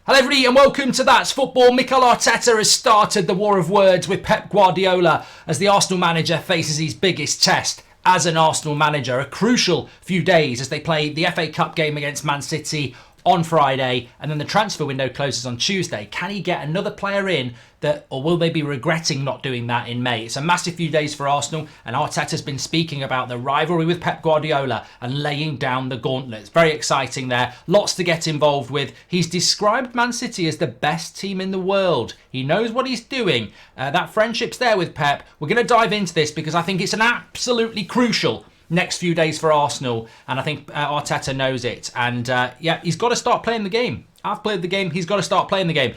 Hello everybody and welcome to That's Football. Mikel Arteta has started the war of words with Pep Guardiola as the Arsenal manager faces his biggest test as an Arsenal manager. A crucial few days as they play the FA Cup game against Man City on Friday and then the transfer window closes on Tuesday. Can he get another player in or will they be regretting not doing that in May? It's a massive few days for Arsenal and Arteta's been speaking about the rivalry with Pep Guardiola and laying down the gauntlet. It's very exciting there. Lots to get involved with. He's described Man City as the best team in the world. He knows what he's doing. That friendship's there with Pep. We're going to dive into this because I think it's an absolutely crucial next few days for Arsenal, and I think Arteta knows it. And he's got to start playing the game. I've played the game. He's got to start playing the game.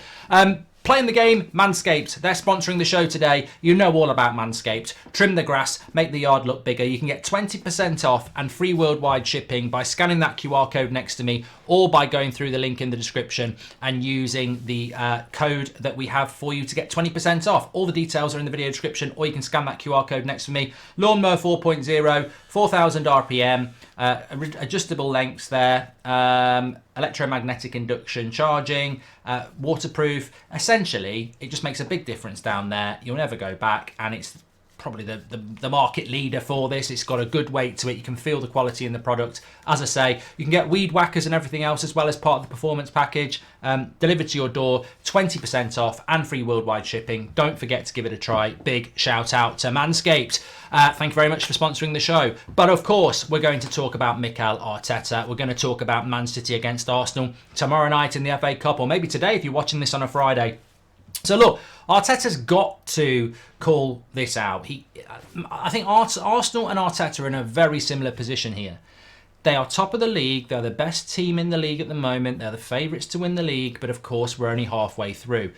Playing the game, Manscaped. They're sponsoring the show today. You know all about Manscaped. Trim the grass, make the yard look bigger. You can get 20% off and free worldwide shipping by scanning that QR code next to me or by going through the link in the description and using the code that we have for you to get 20% off. All the details are in the video description, or you can scan that QR code next to me. Lawnmower 4.0, 4,000 RPM, adjustable lengths there, electromagnetic induction charging, waterproof. Essentially, it just makes a big difference down there. You'll never go back, and it's probably the market leader for this. It's got a good weight to it. You can feel the quality in the product. As I say, you can get weed whackers and everything else as well as part of the performance package delivered to your door, 20% off and free worldwide shipping. Don't forget to give it a try. Big shout out to Manscaped. Thank you very much for sponsoring the show. But of course, we're going to talk about Mikel Arteta. We're going to talk about Man City against Arsenal tomorrow night in the FA Cup, or maybe today if you're watching this on a Friday. So look, Arteta's got to call this out. I think Arsenal and Arteta are in a very similar position here. They are top of the league. They're the best team in the league at the moment. They're the favourites to win the league. But of course, we're only halfway through.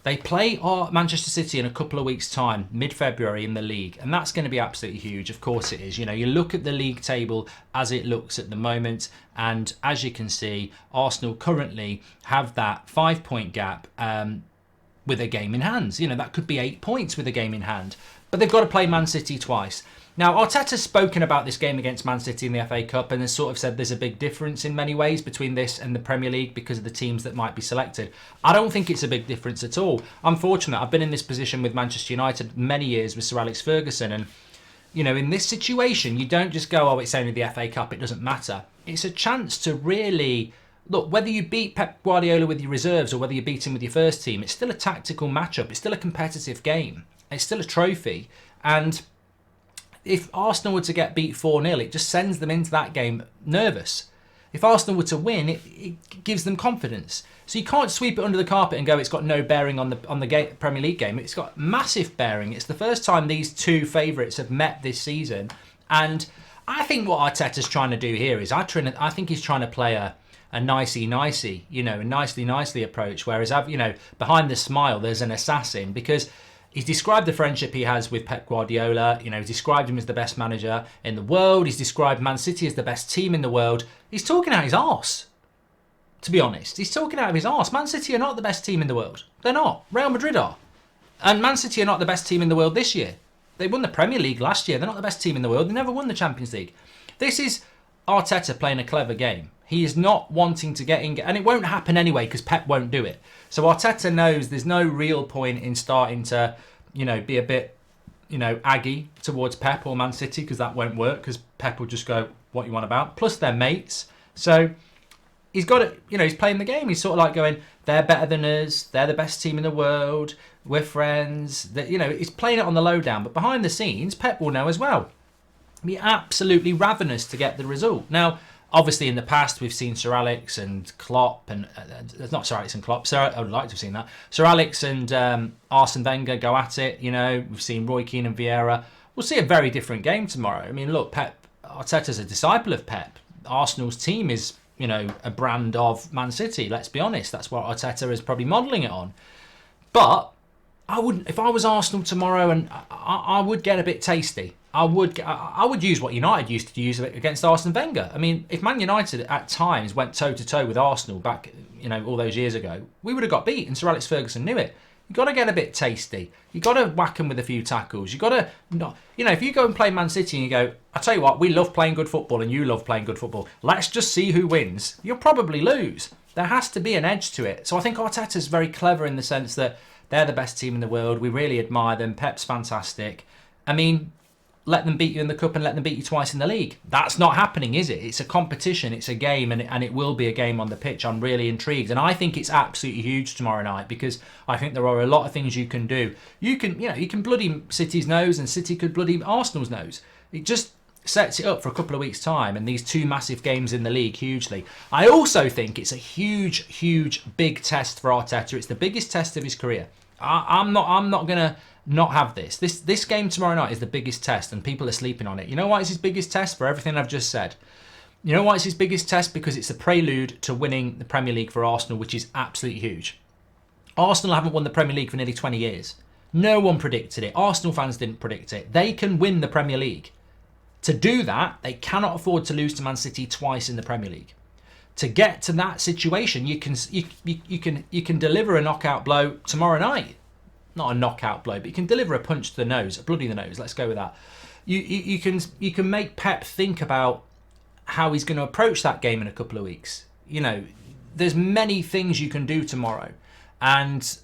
They play Manchester City in a couple of weeks' time, mid-February in the league. And that's going to be absolutely huge. Of course it is. You know, you look at the league table as it looks at the moment. And as you can see, Arsenal currently have that 5-point gap with a game in hand. You know, that could be 8 points with a game in hand. But they've got to play Man City twice. Now, Arteta's spoken about this game against Man City in the FA Cup and has sort of said there's a big difference in many ways between this and the Premier League because of the teams that might be selected. I don't think it's a big difference at all. I'm fortunate. I've been in this position with Manchester United many years with Sir Alex Ferguson. And, you know, in this situation, you don't just go, oh, it's only the FA Cup, it doesn't matter. It's a chance to really... Look, whether you beat Pep Guardiola with your reserves or whether you beat him with your first team, it's still a tactical matchup. It's still a competitive game. It's still a trophy. And if Arsenal were to get beat 4-0, it just sends them into that game nervous. If Arsenal were to win, it gives them confidence. So you can't sweep it under the carpet and go, it's got no bearing on the Premier League game. It's got massive bearing. It's the first time these two favourites have met this season. And I think what Arteta's trying to do here is, I think he's trying to play a nicey, you know, a nicely approach. Whereas, you know, behind the smile, there's an assassin, because he's described the friendship he has with Pep Guardiola. You know, he's described him as the best manager in the world. He's described Man City as the best team in the world. He's talking out his arse, to be honest. He's talking out of his arse. Man City are not the best team in the world. They're not. Real Madrid are. And Man City are not the best team in the world this year. They won the Premier League last year. They're not the best team in the world. They never won the Champions League. This is Arteta playing a clever game. He is not wanting to get in, and it won't happen anyway because Pep won't do it. So Arteta knows there's no real point in starting to, you know, be a bit, you know, aggy towards Pep or Man City, because that won't work, because Pep will just go, what you want about? Plus they're mates. So he's got it, you know, he's playing the game. He's sort of like going, they're better than us. They're the best team in the world. We're friends. That, you know, he's playing it on the lowdown. But behind the scenes, Pep will know as well. Be absolutely ravenous to get the result. Now, obviously, in the past, we've seen Sir Alex and Klopp, and not Sir Alex and Klopp. I would like to have seen that. Sir Alex and Arsene Wenger go at it. You know, we've seen Roy Keane and Vieira. We'll see a very different game tomorrow. I mean, look, Arteta's a disciple of Pep. Arsenal's team is, you know, a brand of Man City. Let's be honest. That's what Arteta is probably modelling it on. But I wouldn't. If I was Arsenal tomorrow, and I would get a bit tasty. I would use what United used to use against Arsene Wenger. I mean, if Man United at times went toe-to-toe with Arsenal back, you know, all those years ago, we would have got beat, and Sir Alex Ferguson knew it. You've got to get a bit tasty. You've got to whack them with a few tackles. You've got to, you know, if you go and play Man City and you go, I tell you what, we love playing good football and you love playing good football. Let's just see who wins. You'll probably lose. There has to be an edge to it. So I think Arteta's very clever in the sense that they're the best team in the world. We really admire them. Pep's fantastic. I mean, let them beat you in the cup and let them beat you twice in the league. That's not happening, is it? It's a competition. It's a game, and it will be a game on the pitch. I'm really intrigued, and I think it's absolutely huge tomorrow night because I think there are a lot of things you can do. You can bloody City's nose, and City could bloody Arsenal's nose. It just sets it up for a couple of weeks' time, and these two massive games in the league hugely. I also think it's a huge, big test for Arteta. It's the biggest test of his career. I'm not gonna not have this. This game tomorrow night is the biggest test, and people are sleeping on it. You know why it's his biggest test? For everything I've just said. You know why it's his biggest test? Because it's a prelude to winning the Premier League for Arsenal, which is absolutely huge. Arsenal haven't won the Premier League for nearly 20 years. No one predicted it. Arsenal fans didn't predict it. They can win the Premier League. To do that, they cannot afford to lose to Man City twice in the Premier League. To get to that situation, you can deliver a knockout blow tomorrow night. Not a knockout blow, but you can deliver a punch to the nose, a bloody the nose. Let's go with that. You can make Pep think about how he's going to approach that game in a couple of weeks. You know, there's many things you can do tomorrow, and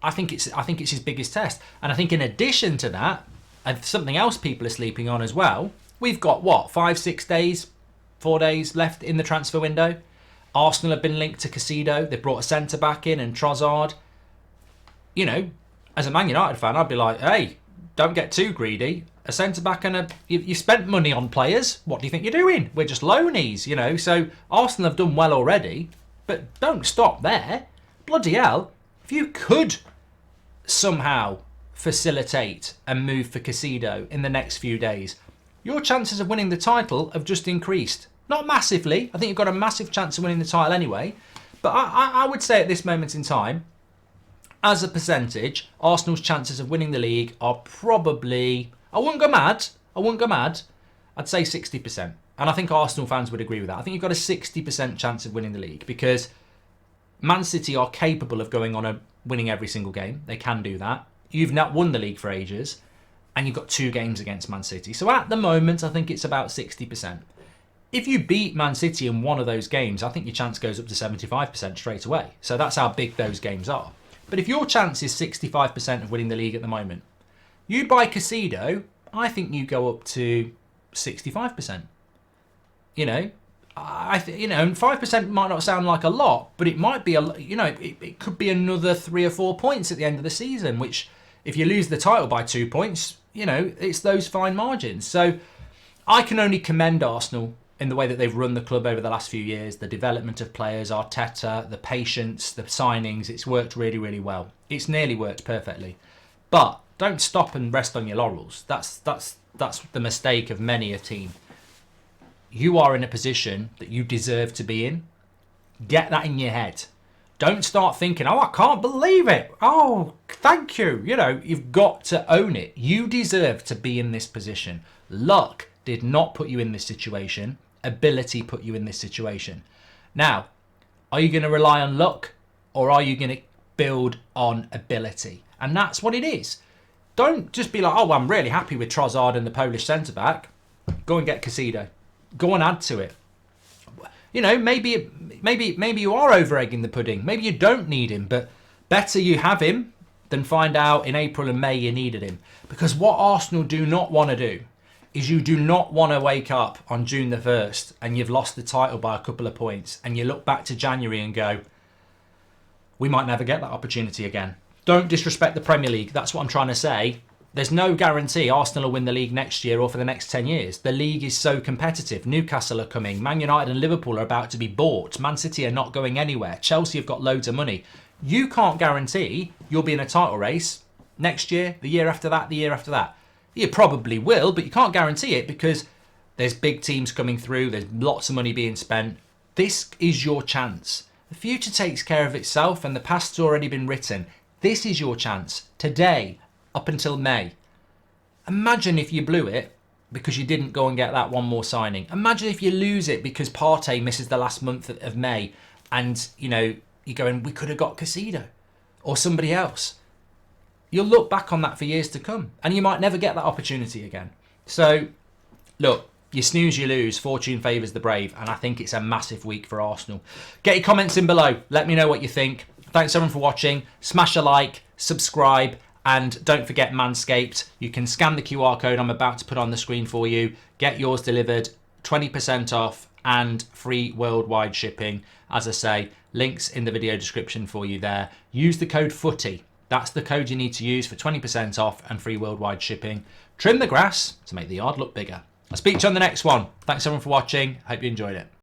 I think it's his biggest test. And I think in addition to that, and something else people are sleeping on as well. We've got, 4 days left in the transfer window. Arsenal have been linked to Caicedo. They've brought a centre-back in and Trossard. You know, as a Man United fan, I'd be like, hey, don't get too greedy. A centre-back and you spent money on players. What do you think you're doing? We're just loanies, you know. So Arsenal have done well already, but don't stop there. Bloody hell. If you could somehow facilitate and move for Caicedo in the next few days, your chances of winning the title have just increased. Not massively. I think you've got a massive chance of winning the title anyway. But I would say at this moment in time, as a percentage, Arsenal's chances of winning the league are probably... I wouldn't go mad. I'd say 60%. And I think Arsenal fans would agree with that. I think you've got a 60% chance of winning the league because Man City are capable of going on winning every single game. They can do that. You've not won the league for ages. And you've got 2 games against Man City. So at the moment, I think it's about 60%. If you beat Man City in one of those games, I think your chance goes up to 75% straight away. So that's how big those games are. But if your chance is 65% of winning the league at the moment, you buy Caicedo, I think you go up to 65%. You know, and 5% might not sound like a lot, but it might be it could be another 3 or 4 points at the end of the season, which if you lose the title by 2 points, it's those fine margins. So I can only commend Arsenal in the way that they've run the club over the last few years, the development of players, Arteta, the patience, the signings. It's worked really, really well. It's nearly worked perfectly. But don't stop and rest on your laurels. That's the mistake of many a team. You are in a position that you deserve to be in. Get that in your head. Don't start thinking, I can't believe it. Oh, thank you. You've got to own it. You deserve to be in this position. Luck did not put you in this situation. Ability put you in this situation. Now, are you going to rely on luck or are you going to build on ability? And that's what it is. Don't just be like, I'm really happy with Trossard and the Polish centre-back. Go and get Caicedo. Go and add to it. Maybe you are over-egging the pudding. Maybe you don't need him, but better you have him than find out in April and May you needed him. Because what Arsenal do not want to do is you do not want to wake up on June the 1st and you've lost the title by a couple of points and you look back to January and go, we might never get that opportunity again. Don't disrespect the Premier League. That's what I'm trying to say. There's no guarantee Arsenal will win the league next year or for the next 10 years. The league is so competitive. Newcastle are coming. Man United and Liverpool are about to be bought. Man City are not going anywhere. Chelsea have got loads of money. You can't guarantee you'll be in a title race next year, the year after that, the year after that. You probably will, but you can't guarantee it because there's big teams coming through. There's lots of money being spent. This is your chance. The future takes care of itself and the past's already been written. This is your chance. Today, up until May. Imagine if you blew it because you didn't go and get that one more signing. Imagine if you lose it because Partey misses the last month of May and, you're going, we could have got Caicedo or somebody else. You'll look back on that for years to come and you might never get that opportunity again. So, look, You snooze, you lose. Fortune favours the brave. And I think it's a massive week for Arsenal. Get your comments in below. Let me know what you think. Thanks everyone for watching. Smash a like, subscribe, and don't forget Manscaped. You can scan the QR code I'm about to put on the screen for you. Get yours delivered, 20% off and free worldwide shipping. As I say, links in the video description for you there. Use the code FOOTY. That's the code you need to use for 20% off and free worldwide shipping. Trim the grass to make the yard look bigger. I'll speak to you on the next one. Thanks everyone for watching. Hope you enjoyed it.